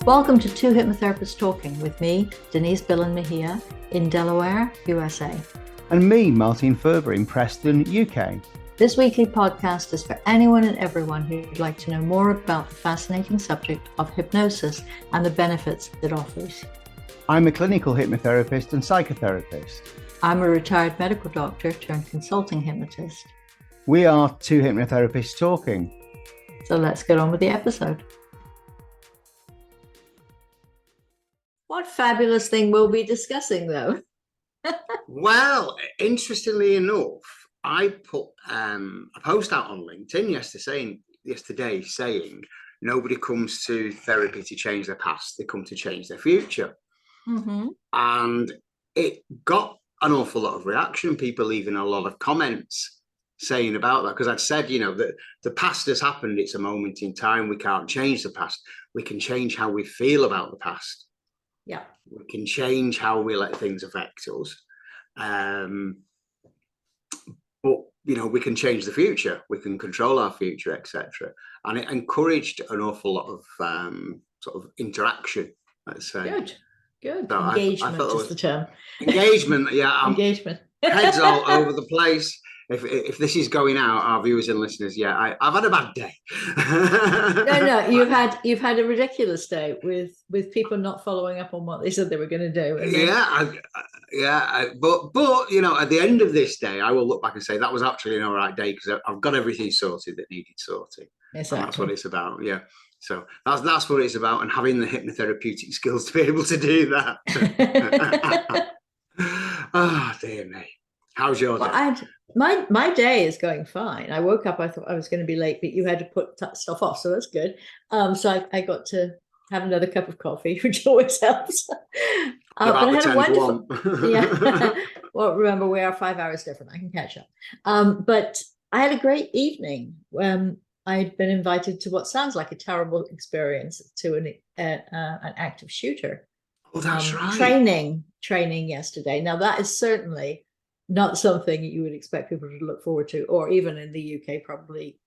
Welcome to Two Hypnotherapists Talking with me, Denise Billen-Mejia, in Delaware, USA. And me, Martin Furber, in Preston, UK. This weekly podcast is for anyone and everyone who'd like to know more about the fascinating subject of hypnosis and the benefits it offers. I'm a clinical hypnotherapist and psychotherapist. I'm a retired medical doctor turned consulting hypnotist. We are Two Hypnotherapists Talking. So let's get on with the episode. What fabulous thing we'll be discussing, though. Well, interestingly enough, I put a post out on LinkedIn yesterday saying nobody comes to therapy to change their past, they come to change their future. Mm-hmm. And it got an awful lot of reaction, people leaving a lot of comments saying about that, because I'd said, that the past has happened, it's a moment in time, we can't change the past, we can change how we feel about the past. Yeah, we can change how we let things affect us, but we can change the future. We can control our future, etc. And it encouraged an awful lot of sort of interaction. Let's say. Good. So engagement is the term. Engagement, yeah. Engagement. Heads all over the place. If this is going out, our viewers and listeners, I've had a bad day. No, you've had a ridiculous day with people not following up on what they said they were going to do. But at the end of this day, I will look back and say that was actually an all right day because I've got everything sorted that needed sorting. Exactly. And that's what it's about. Yeah. So that's what it's about, and having the hypnotherapeutic skills to be able to do that. Oh dear me. How's your day? My day is going fine. I woke up, I thought I was going to be late, but you had to put stuff off, so that's good. So I got to have another cup of coffee, which always helps. But I had a wonderful. Yeah. Well, remember we are 5 hours different. I can catch up. But I had a great evening. I'd been invited to what sounds like a terrible experience to an active shooter. Oh, that's right. Training yesterday. Now that is certainly not something you would expect people to look forward to, or even in the UK probably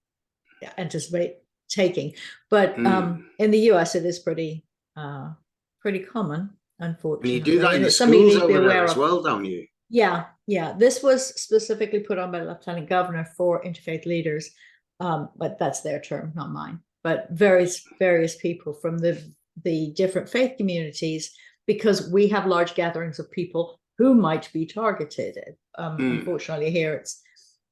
anticipate taking. But in the US, it is pretty common, unfortunately. You do that in the schools over there as well, don't you? Yeah. This was specifically put on by the Lieutenant Governor for interfaith leaders, but that's their term, not mine. But various people from the different faith communities, because we have large gatherings of people who might be targeted. Unfortunately, here it's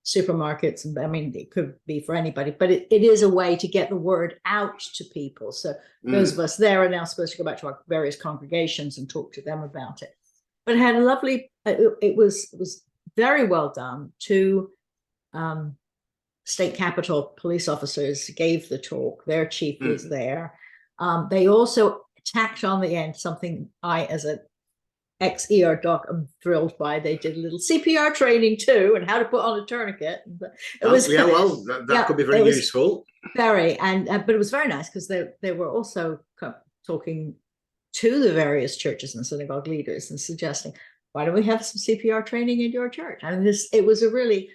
supermarkets. I mean, it could be for anybody, but it is a way to get the word out to people. So those of us there are now supposed to go back to our various congregations and talk to them about it. But it had a lovely, it was very well done. Two state capitol police officers gave the talk. Their chief was there. They also tacked on the end something I, as an ex-ER doc, I'm thrilled by. They did a little CPR training too, and how to put on a tourniquet. That could be very useful. Very, but it was very nice because they were also talking to the various churches and synagogue leaders and suggesting, why don't we have some CPR training in your church? And it was a really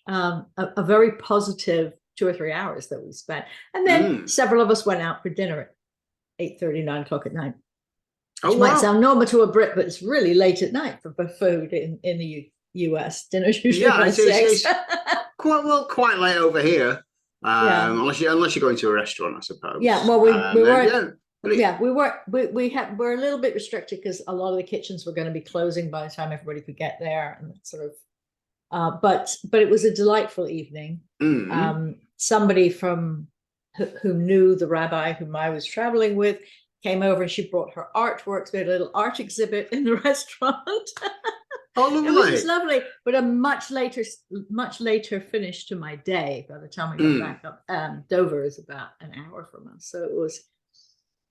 a very positive 2 or 3 hours that we spent. And then several of us went out for dinner at 8:30, 9 o'clock at night. Which might sound normal to a Brit, but it's really late at night for food in the US. Dinner's usually around 6. It's quite late over here. Unless you're going to a restaurant, I suppose. Yeah, well, we weren't. We're a little bit restricted because a lot of the kitchens were going to be closing by the time everybody could get there, and sort of. But it was a delightful evening. Somebody from who knew the rabbi whom I was traveling with came over, and she brought her artworks. We had a little art exhibit in the restaurant. Oh, lovely! It was just lovely, but a much later finish to my day. By the time I got back up, Dover is about an hour from us, so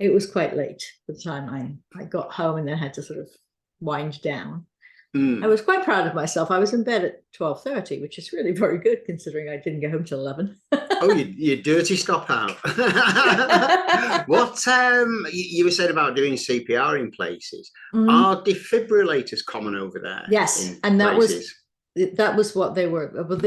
it was quite late by the time I got home, and then had to sort of wind down. I was quite proud of myself. I was in bed at 12:30, which is really very good considering I didn't get home till 11. Oh, you dirty stop out. What you were saying about doing CPR in places? Are defibrillators common over there? Yes, and that was what they were. Well,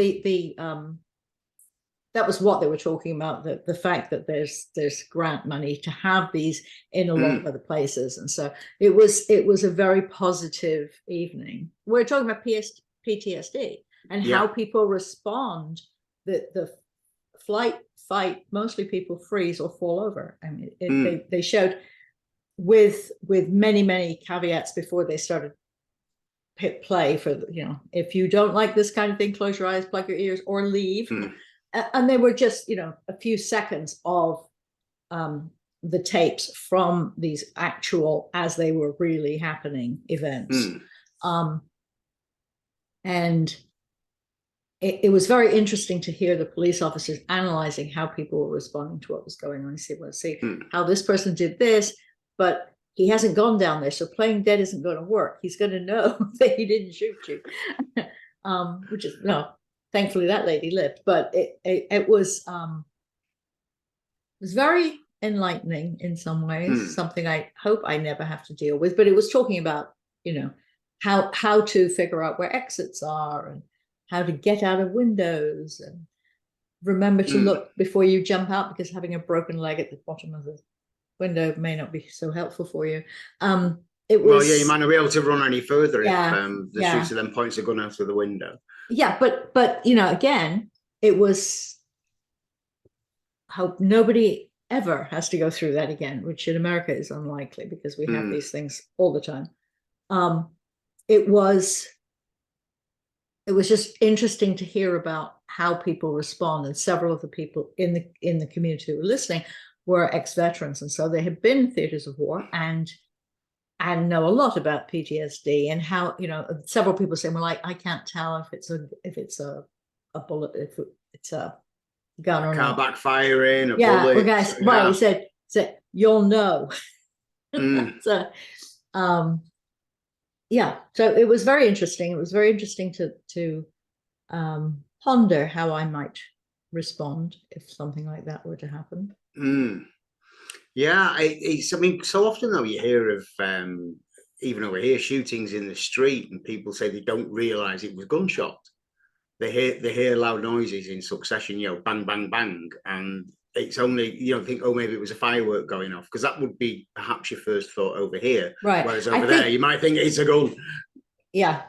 that was what they were talking about, the fact that there's grant money to have these in a lot of other places. And so it was a very positive evening. We're talking about PTSD and how people respond. The flight, fight, mostly people freeze or fall over. I mean, they showed with many caveats before they started hit play for, if you don't like this kind of thing, close your eyes, plug your ears, or leave. And they were just, a few seconds of the tapes from these actual, as they were really happening, events. And it was very interesting to hear the police officers analyzing how people were responding to what was going on. You see how this person did this, but he hasn't gone down there, so playing dead isn't going to work. He's going to know that he didn't shoot you, which is thankfully that lady lived. But it was very enlightening in some ways. Something I hope I never have to deal with. But it was talking about how to figure out where exits are and how to get out of windows and remember to look before you jump out, because having a broken leg at the bottom of the window may not be so helpful for you. It was, you might not be able to run any further if the shooter then points a gun out of the window. But again, it was, hope nobody ever has to go through that again, which in America is unlikely because we have these things all the time. It was just interesting to hear about how people respond, and several of the people in the community who were listening were ex-veterans, and so they had been in theaters of war and know a lot about PTSD and how, several people saying, well, I can't tell if it's a bullet, if it's a gun or not. Car backfiring, a bullet. Well, guys, right? He said you'll know. So, so it was very interesting. It was very interesting to ponder how I might respond if something like that were to happen. Yeah, I mean, so often though you hear of even over here shootings in the street, and people say they don't realise it was gunshot. They hear loud noises in succession, bang bang bang, and it's only think, oh, maybe it was a firework going off, because that would be perhaps your first thought over here, right? Whereas over there you might think it's a gun. Yeah,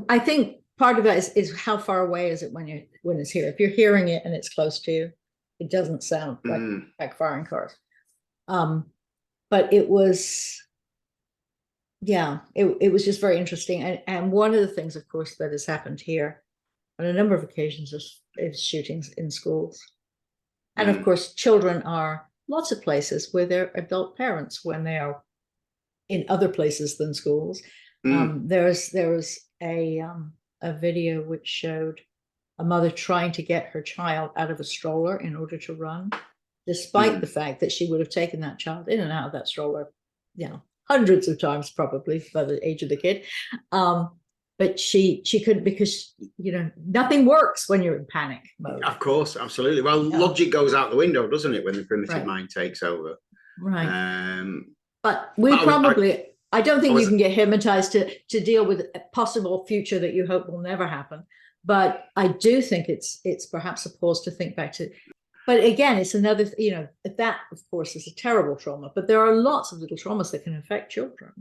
I think part of that is how far away is it when it's here. If you're hearing it and it's close to you, it doesn't sound like firing cars. But it was, it was just very interesting. And one of the things, of course, that has happened here on a number of occasions is shootings in schools. And of course, children are lots of places with their adult parents when they are in other places than schools. There was a video which showed a mother trying to get her child out of a stroller in order to run, despite the fact that she would have taken that child in and out of that stroller, hundreds of times probably by the age of the kid. But she couldn't, because nothing works when you're in panic mode. Of course, absolutely. Well, logic goes out the window, doesn't it, when the primitive mind takes over? Right. But I don't think you can get hypnotized to deal with a possible future that you hope will never happen. But I do think it's perhaps a pause to think back to. But again, it's another, that of course is a terrible trauma. But there are lots of little traumas that can affect children.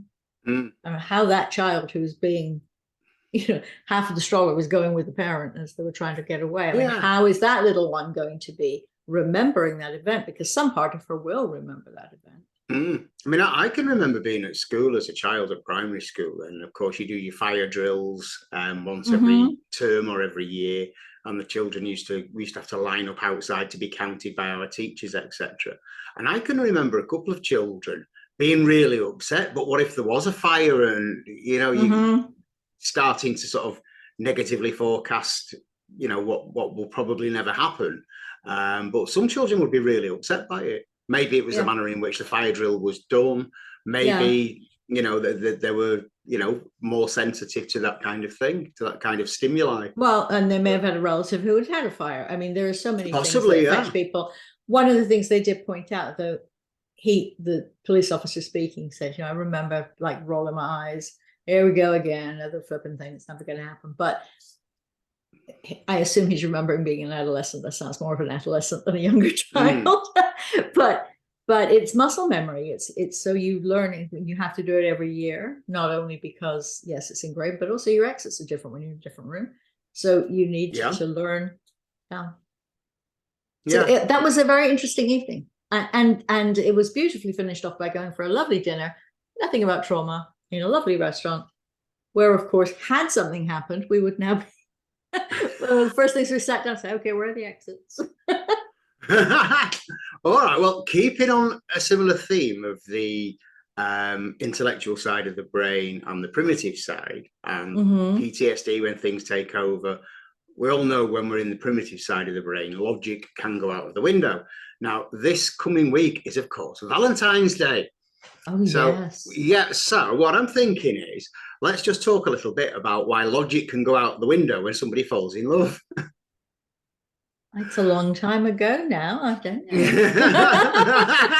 How that child who's being, half of the stroller was going with the parent as they were trying to get away. I mean, how is that little one going to be remembering that event? Because some part of her will remember that event. I mean, I can remember being at school as a child at primary school, and of course you do your fire drills once every term or every year, and the children we used to have to line up outside to be counted by our teachers, etc. And I can remember a couple of children being really upset, but what if there was a fire, and you starting to sort of negatively forecast what will probably never happen, but some children would be really upset by it. Maybe it was the manner in which the fire drill was done. Maybe, they were, more sensitive to that kind of thing, to that kind of stimuli. Well, and they may have had a relative who had a fire. I mean, there are so many things that affect people. One of the things they did point out, though, the police officer speaking said, I remember rolling my eyes. Here we go again, another flipping thing. It's never going to happen. But I assume he's remembering being an adolescent. That sounds more of an adolescent than a younger child. But it's muscle memory. It's so you learn, you have to do it every year, not only because yes, it's engraved, but also your exits are different when you're in a different room. So you need to learn. Yeah. So that was a very interesting evening, and it was beautifully finished off by going for a lovely dinner. Nothing about trauma in a lovely restaurant, where of course, had something happened, we would now. Well, the first things we sat down and said, okay, where are the exits? All right. Well, keeping on a similar theme of the intellectual side of the brain and the primitive side, and PTSD when things take over. We all know when we're in the primitive side of the brain, logic can go out of the window. Now, this coming week is, of course, Valentine's Day. Oh, so, yes. Yeah. So what I'm thinking is, let's just talk a little bit about why logic can go out the window when somebody falls in love. It's a long time ago now. I don't know.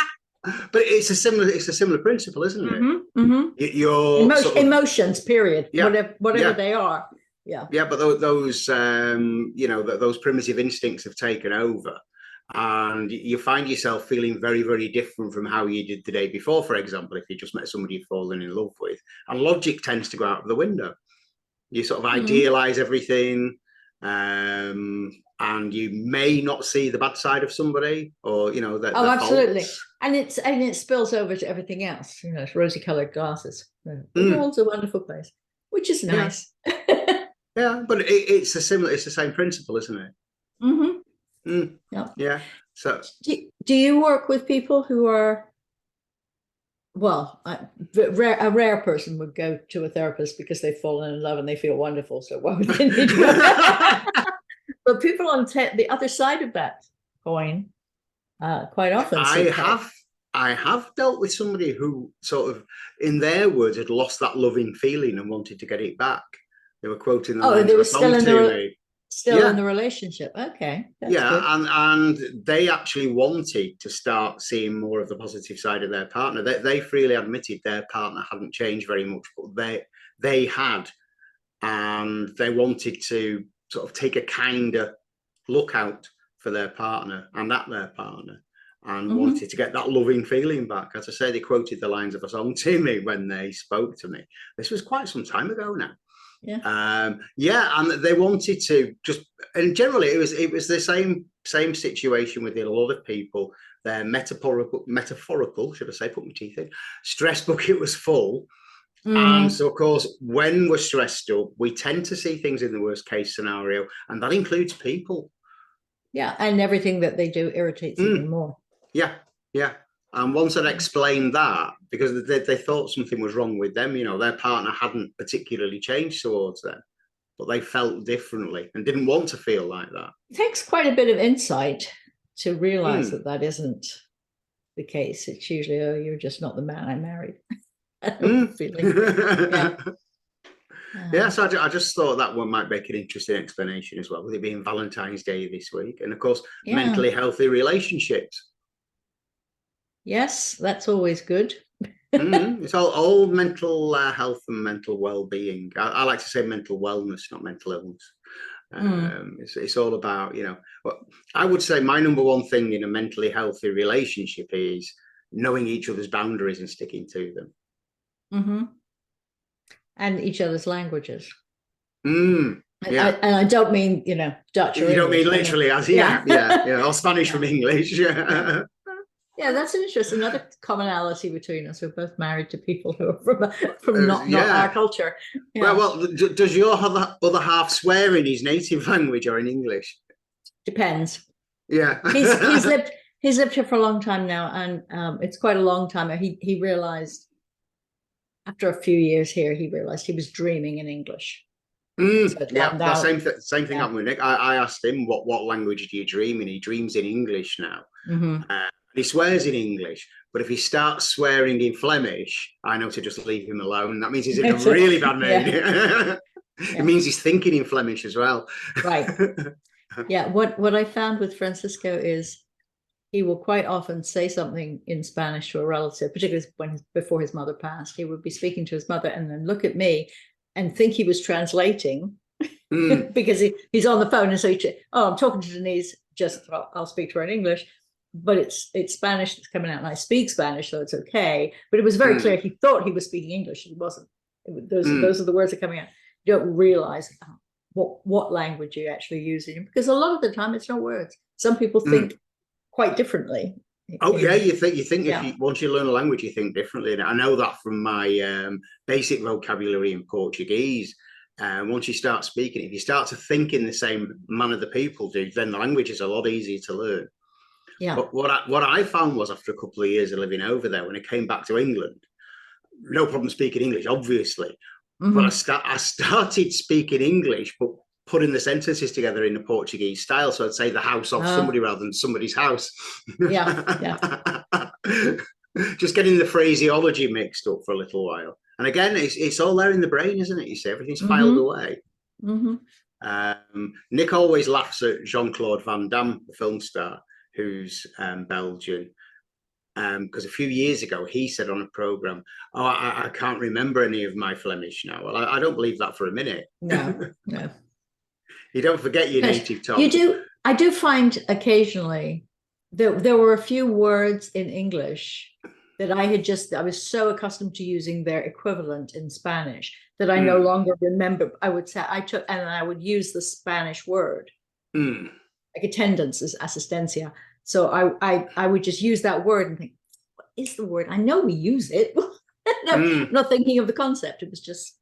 But it's a similar principle, isn't it? Your emotions, period. Yeah, whatever they are. Yeah. Yeah, but those those primitive instincts have taken over, and you find yourself feeling very, very different from how you did the day before. For example, if you just met somebody you've fallen in love with, and logic tends to go out of the window. You sort of idealize everything, and you may not see the bad side of somebody, or absolutely. faults. And it spills over to everything else. It's rosy-colored glasses. The world's a wonderful place, which is nice. Yeah, but it's the same principle, isn't it? Yeah. So, do you work with people who are? Well, a rare person would go to a therapist because they've fallen in love and they feel wonderful. So why would they need to? But people on the other side of that coin, quite often. I have dealt with somebody who sort of, in their words, had lost that loving feeling and wanted to get it back. They were quoting the lines they of were a song to me. Still in the relationship. Okay. That's good. And they actually wanted to start seeing more of the positive side of their partner. They freely admitted their partner hadn't changed very much, but they had, and they wanted to sort of take a kinder look out for their partner and at their partner, and wanted to get that loving feeling back. As I say, they quoted the lines of a song to me when they spoke to me. This was quite some time ago now. And they wanted to just, and generally it was the same situation with a lot of people. Their metaphorical, should I say, put my teeth in, stress bucket was full. And so, of course, when we're stressed up, we tend to see things in the worst case scenario, and that includes people. Yeah, and everything that they do irritates even more. Yeah. And once I'd explained that, because they thought something was wrong with them, their partner hadn't particularly changed towards them, but they felt differently and didn't want to feel like that. It takes quite a bit of insight to realize that isn't the case. It's usually, oh, you're just not the man I married. Feeling. Yeah, so I just thought that one might make an interesting explanation as well, with it being Valentine's Day this week. And of course, mentally healthy relationships. Yes, that's always good. It's all mental health and mental well-being. I like to say mental wellness, not mental illness. It's all about, I would say my number one thing in a mentally healthy relationship is knowing each other's boundaries and sticking to them. And each other's languages. Yeah. And I don't mean, Dutch or English. You don't mean literally as, or Spanish from English. Yeah, that's interesting. Another commonality between us. We're both married to people who are from not our culture. Yeah. Well, does your other half swear in his native language or in English? Depends. Yeah. He's lived here for a long time now, and it's quite a long time. He realized after a few years here, he realized he was dreaming in English. The same thing happened with Nick. I asked him what language do you dream in. He dreams in English now. He swears in English, but if he starts swearing in Flemish, I know to just leave him alone. That means he's in a really bad mood. It means he's thinking in Flemish as well. Right. Yeah. What I found with Francisco is he will quite often say something in Spanish to a relative, particularly before his mother passed. He would be speaking to his mother and then look at me and think he was translating because he's on the phone, and so I'm talking to Denise. I'll speak to her in English, but it's Spanish that's coming out, and I speak Spanish, so it's okay. But it was very clear he thought he was speaking English. He wasn't. Those are the words that are coming out. You don't realize what language you're actually using, because a lot of the time it's not words. Some people think quite differently. Oh yeah, you think once you learn a language, you think differently. And I know that from my basic vocabulary in Portuguese. Once you start speaking, if you start to think in the same manner the people do, then the language is a lot easier to learn. Yeah. But what I found was, after a couple of years of living over there, when I came back to England, no problem speaking English, obviously. But I started speaking English, but putting the sentences together in the Portuguese style. So I'd say the house of somebody rather than somebody's house. Yeah. Just getting the phraseology mixed up for a little while. And again, it's all there in the brain, isn't it? You see, everything's filed away. Nick always laughs at Jean-Claude Van Damme, the film star, who's Belgian. Because a few years ago, he said on a program, I can't remember any of my Flemish now. Well, I don't believe that for a minute. No. You don't forget your native tongue. You do. I do find occasionally there were a few words in English that I was so accustomed to using their equivalent in Spanish that I no longer remember. I would say I would use the Spanish word, like attendance is asistencia. So I would just use that word and think, what is the word? I know we use it. Not thinking of the concept. It was just,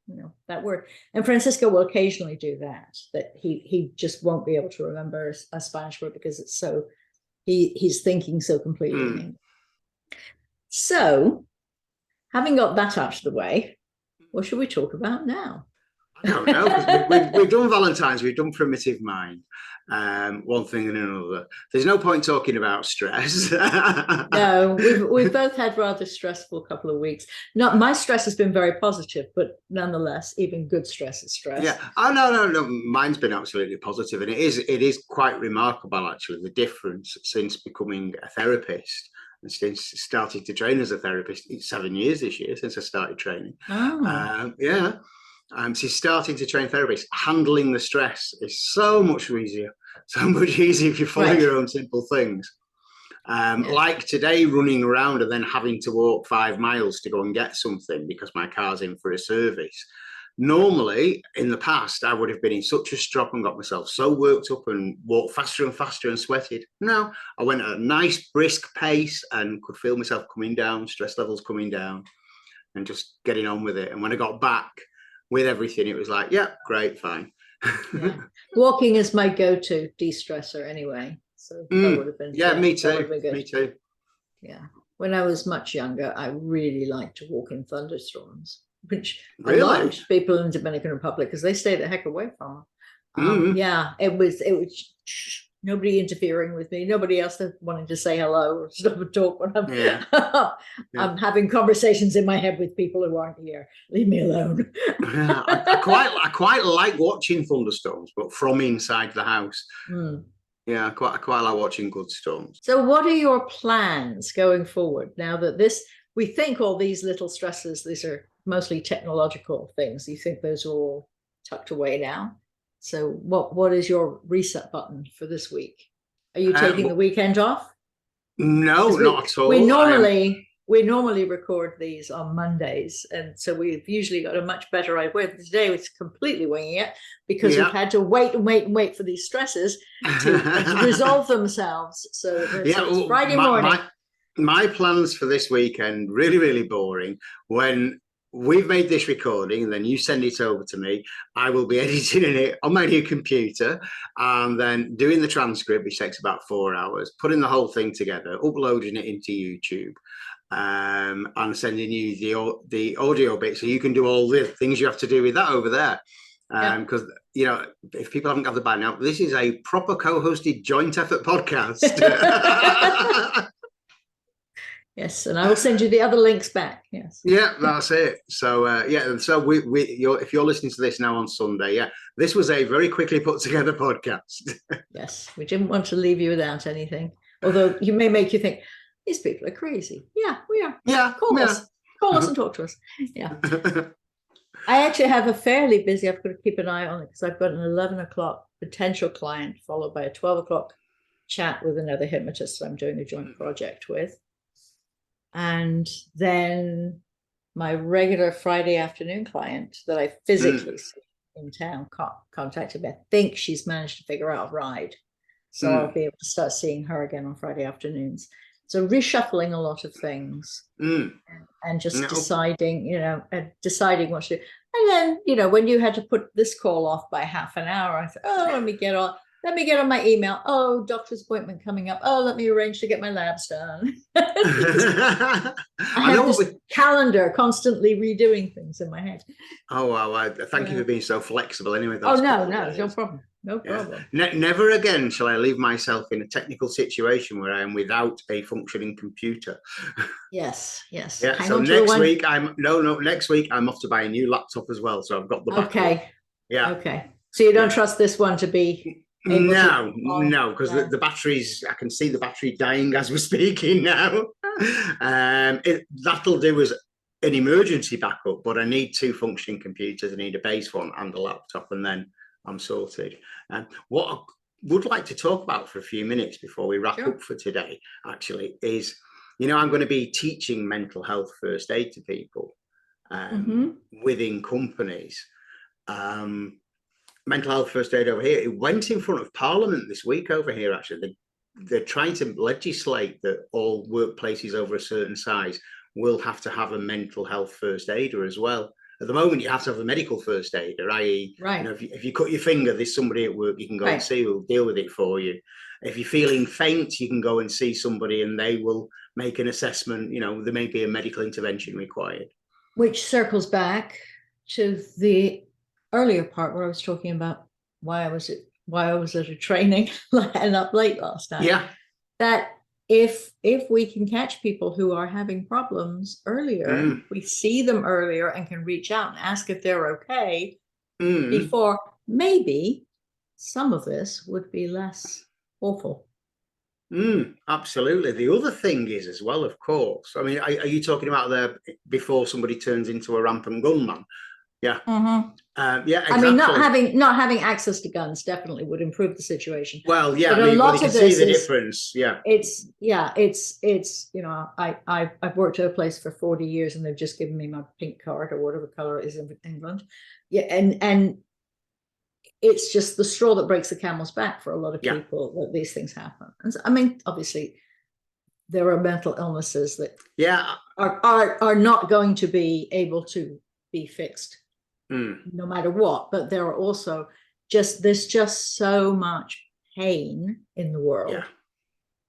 that word. And Francisco will occasionally do that he just won't be able to remember a Spanish word because it's so, he's thinking so completely in English. So, having got that out of the way, what should we talk about now? I don't know, because we've done Valentine's, we've done Primitive Mind, one thing and another. There's no point talking about stress. No, we've both had rather stressful couple of weeks. Not my stress has been very positive, but nonetheless, even good stress is stress. Yeah. Oh no. Mine's been absolutely positive, and it is quite remarkable actually, the difference since becoming a therapist. And since starting to train as a therapist, it's 7 years this year since I started training. So starting to train therapists, handling the stress is so much easier if you follow your own simple things. Like today, running around and then having to walk 5 miles to go and get something because my car's in for a service. Normally, in the past, I would have been in such a strop and got myself so worked up and walked faster and faster and sweated. No, I went at a nice brisk pace and could feel myself coming down, stress levels coming down, and just getting on with it. And when I got back with everything, it was like, yeah, great, fine. Walking is my go-to de-stressor anyway. So that would have been me too. Yeah. When I was much younger, I really liked to walk in thunderstorms, which really? A lot of people in the Dominican Republic, because they stay the heck away from them. It was nobody interfering with me, nobody else that wanted to say hello or stop and talk when I'm having conversations in my head with people who aren't here. Leave me alone. I quite like watching thunderstorms, but from inside the house. Yeah, I quite like watching good storms. So what are your plans going forward now that we think all these little stresses, these are mostly technological things, you think those are all tucked away now? So what is your reset button for this week? Are you taking the weekend off? No, not at all. We normally record these on Mondays, and so we've usually got a much better idea. Today it's completely winging it because we've had to wait for these stresses to resolve themselves. So it's Friday morning. My plans for this weekend, really, really boring. When we've made this recording and then you send it over to me, I will be editing it on my new computer and then doing the transcript, which takes about 4 hours, putting the whole thing together, uploading it into YouTube, and sending you the audio bit so you can do all the things you have to do with that over there. Because if people haven't gathered by now, this is a proper co-hosted joint effort podcast. Yes, and I will send you the other links back. Yes. Yeah, that's it. So so if you're listening to this now on Sunday, this was a very quickly put together podcast. Yes, we didn't want to leave you without anything. Although you may make you think these people are crazy. Yeah, we are. Yeah, call us and talk to us. Yeah. I actually have a fairly busy, I've got to keep an eye on it because I've got an 11 o'clock potential client followed by a 12 o'clock chat with another hypnotist I'm doing a joint project with. And then my regular Friday afternoon client that I physically see in town contacted me. I think she's managed to figure out a ride. So I'll be able to start seeing her again on Friday afternoons. So reshuffling a lot of things and just deciding, deciding what to do. And then, when you had to put this call off by half an hour, I thought, oh, let me get on my email. Oh, doctor's appointment coming up. Oh, let me arrange to get my labs done. I have this calendar constantly redoing things in my head. Oh, well, thank you for being so flexible anyway. Oh, no problem. No problem. Never again shall I leave myself in a technical situation where I am without a functioning computer. Yes. Yeah. So next week next week I'm off to buy a new laptop as well. So I've got the battery. Okay. Yeah. Okay. So you don't trust this one to be no, because the batteries, I can see the battery dying as we're speaking now. That'll do as an emergency backup, but I need 2 functioning computers. I need a base one and a laptop, and then I'm sorted. What I would like to talk about for a few minutes before we wrap up for today, actually, is, I'm going to be teaching mental health first aid to people within companies. Mental health first aid over here, it went in front of Parliament this week over here, actually. They're trying to legislate that all workplaces over a certain size will have to have a mental health first aider as well. At the moment, you have to have a medical first aider, i.e., if you cut your finger, there's somebody at work you can go and see who will deal with it for you. If you're feeling faint, you can go and see somebody and they will make an assessment. There may be a medical intervention required. Which circles back to the earlier part where I was talking about why I was at a training and up late last night. Yeah. That if we can catch people who are having problems earlier, we see them earlier and can reach out and ask if they're okay before, maybe some of this would be less awful. Absolutely. The other thing is as well, of course, I mean, are you talking about before somebody turns into a rampant gunman? Yeah. Yeah, exactly. I mean, not having access to guns definitely would improve the situation. Well, yeah, but a lot of this see the difference. Yeah. I've worked at a place for 40 years and they've just given me my pink card or whatever color it is in England. Yeah, and it's just the straw that breaks the camel's back for a lot of people that these things happen. And so, I mean, obviously there are mental illnesses that are not going to be able to be fixed no matter what, but there are also there's just so much pain in the world and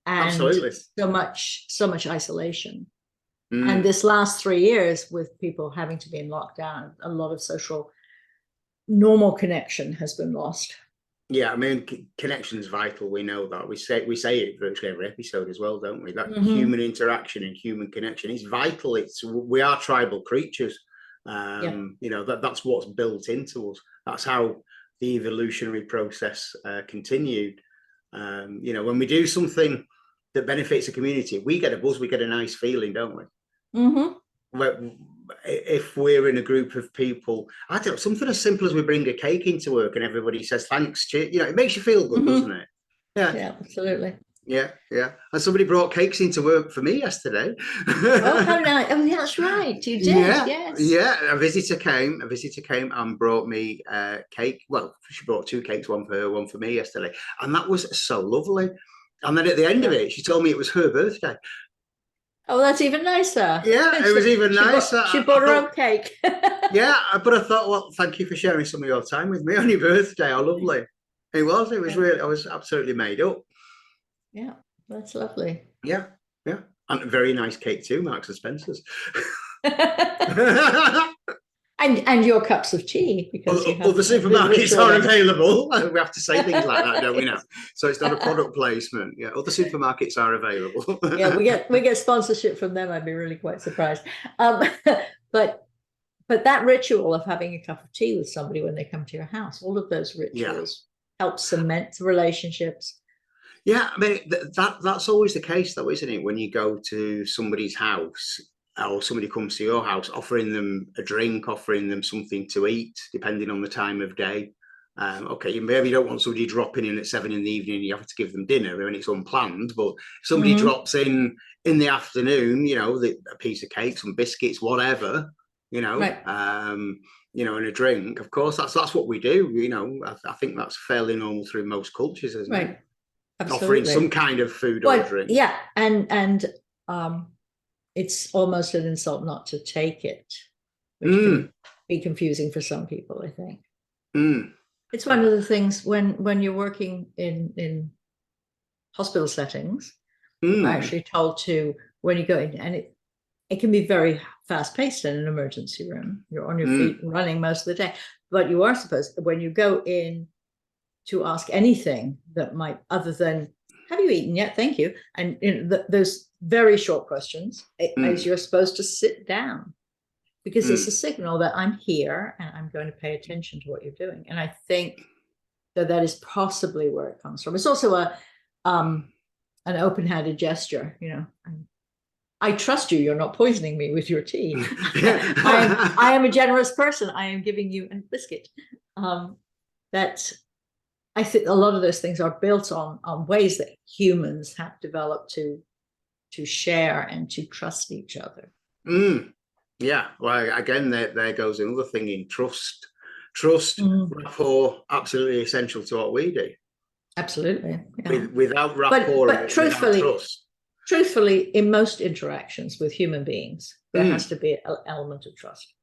absolutely so much isolation. And this last 3 years with people having to be in lockdown, a lot of social normal connection has been lost. Yeah, I mean, connection's vital. We know that. We say it virtually every episode as well, don't we? That human interaction and human connection is vital. We are tribal creatures. That's what's built into us. That's how the evolutionary process continued. When we do something that benefits a community, we get a buzz, we get a nice feeling, don't we? If we're in a group of people, I don't know, something as simple as we bring a cake into work and everybody says thanks, it makes you feel good, doesn't it? Yeah, absolutely. Yeah. And somebody brought cakes into work for me yesterday. Oh, how nice. Oh, that's right. You did. Yes. Yeah. A visitor came and brought me cake. Well, she brought 2 cakes, one for her, one for me yesterday. And that was so lovely. And then at the end of it, she told me it was her birthday. Oh, that's even nicer. Yeah, it was even nicer. She bought her own cake. Yeah, but I thought, well, thank you for sharing some of your time with me on your birthday. How lovely. It was really, I was absolutely made up. Yeah, that's lovely. Yeah. And a very nice cake too, Marks and Spencer's. and your cups of tea, because other supermarkets are available. We have to say things like that, don't we now? So it's not a product placement. Yeah, other supermarkets are available. Yeah, we get sponsorship from them. I'd be really quite surprised. But that ritual of having a cup of tea with somebody when they come to your house, all of those rituals help cement relationships. Yeah, I mean, that's always the case, though, isn't it? When you go to somebody's house, or somebody comes to your house, offering them a drink, offering them something to eat, depending on the time of day. Okay, you maybe don't want somebody dropping in at 7 p.m, and you have to give them dinner when it's unplanned. But if somebody drops in the afternoon, a piece of cake, some biscuits, whatever, Right. and a drink. Of course, that's what we do. I think that's fairly normal through most cultures, isn't it? Right. Absolutely. Offering some kind of food or drink. Yeah, and it's almost an insult not to take it, which can be confusing for some people, I think. It's one of the things when you're working in hospital settings, I'm actually told to, when you go in, and it can be very fast-paced in an emergency room. You're on your feet and running most of the day, but you are supposed, when you go in, to ask anything that might, other than, have you eaten yet? Thank you. And those very short questions, as you're supposed to sit down, because it's a signal that I'm here and I'm going to pay attention to what you're doing. And I think that is possibly where it comes from. It's also an open-handed gesture, I trust you. You're not poisoning me with your tea. I am a generous person. I am giving you a biscuit. I think a lot of those things are built on ways that humans have developed to share and to trust each other. Yeah. Well, again, there goes another thing in trust. Trust, rapport, absolutely essential to what we do. Absolutely. Yeah. Without rapport, but truthfully, in most interactions with human beings, there has to be an element of trust.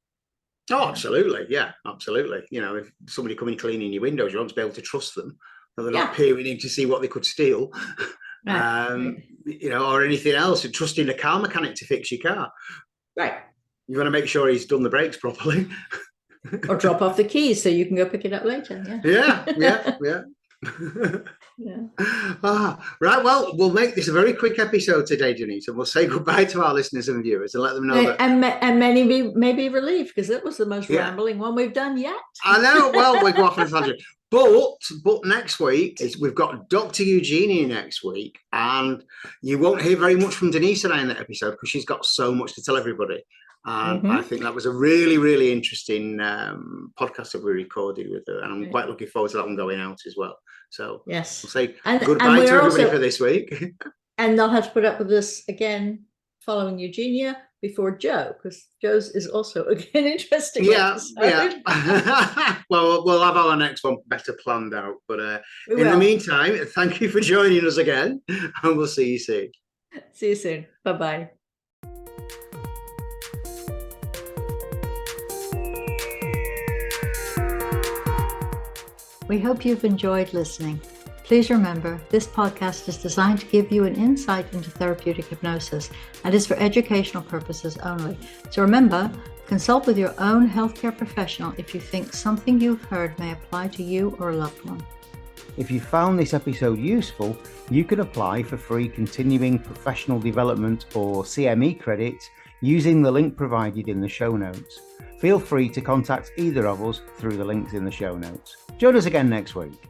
Oh, absolutely. Yeah, absolutely. If somebody coming cleaning your windows, you want to be able to trust them. So they're not peering in to see what they could steal, or anything else. And trusting a car mechanic to fix your car. Right. You want to make sure he's done the brakes properly. Or drop off the keys so you can go pick it up later. Yeah. Right. Well, we'll make this a very quick episode today, Denise, and we'll say goodbye to our listeners and viewers and let them know that. And many may be relieved, because it was the most rambling one we've done yet. I know. Well, we go off on a tangent. But next week we've got Dr. Eugenia next week, and you won't hear very much from Denise and I in that episode because she's got so much to tell everybody. And I think that was a really, really interesting podcast that we recorded with her, and I'm quite looking forward to that one going out as well. So yes, we'll say goodbye to everybody for this week. And they'll have to put up with this again following Eugenia before Joe, because Joe's is also again interesting. Yeah. Well, we'll have our next one better planned out. But in the meantime, thank you for joining us again, and we'll see you soon. See you soon. Bye-bye. We hope you've enjoyed listening. Please remember, this podcast is designed to give you an insight into therapeutic hypnosis and is for educational purposes only. So remember, consult with your own healthcare professional if you think something you've heard may apply to you or a loved one. If you found this episode useful, you can apply for free continuing professional development or CME credits using the link provided in the show notes. Feel free to contact either of us through the links in the show notes. Join us again next week.